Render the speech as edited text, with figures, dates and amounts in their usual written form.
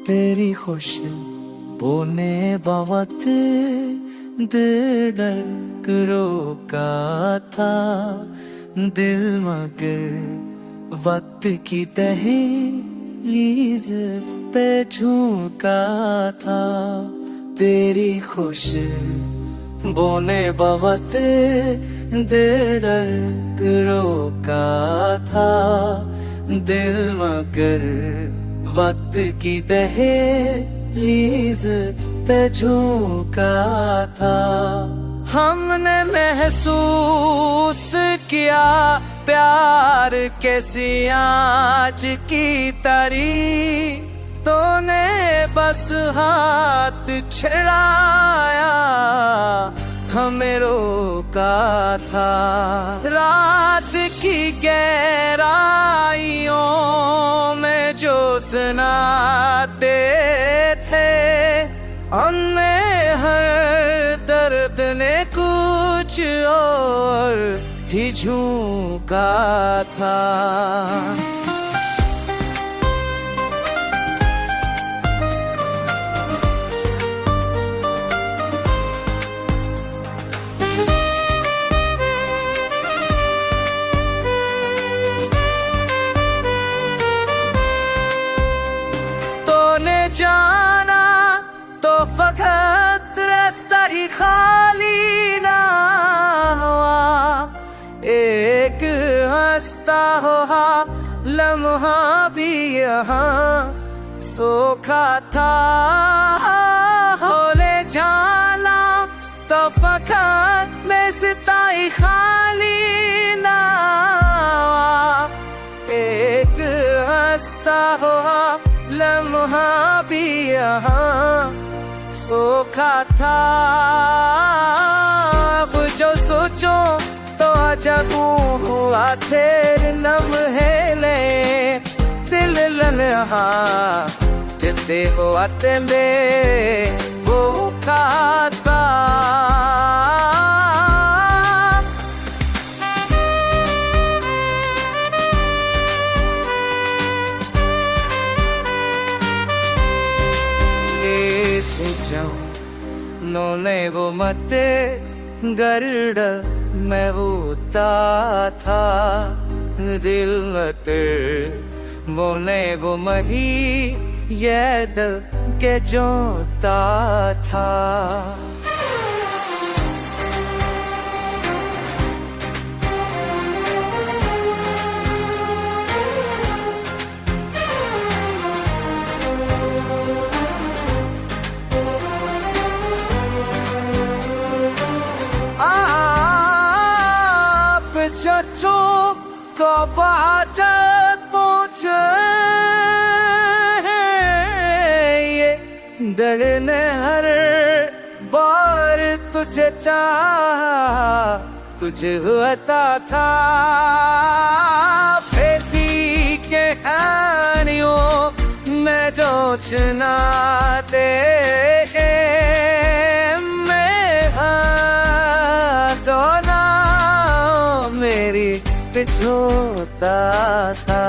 तेरी खुश बोने बावत दिल डर रोका था, दिल मगर वक्त की तहलीज पे झुका था। तेरी खुश बोने बावत दिल डर रोका था, दिल मगर वक्त की दहलीज पे झुका था। हमने महसूस किया प्यार कैसी आज की तारी, तूने बस हाथ छड़ाया हमें रोका था। रात की गहराइयों में जो सुनाते थे, उनमें हर दर्द ने कुछ और ही झोंका था। जाना तो फकत रास्ता ही खाली ना हुआ, एक हंसता हुआ लम्हा भी यहाँ सोखा था। हो ले जाना तो फकत रास्ता ही खाली ना हुआ, एक हंसता हुआ लम्हा भी यहाँ सोखा था। अब जो सोचो तो अजब हुआ तेरे लम्हे ले, दिल लम्हा जिते हुआ तेरे वो खाता। नोने वो मते गर्ड मैं होता था, दिल मते मोने वो मही याद के जोता था। चचो तो बाजा पूछे ये दिल ने हर बार तुझे चाहा, तुझे होता था। खेती के हानियों में जो सुनाते मेरी पिछोता था।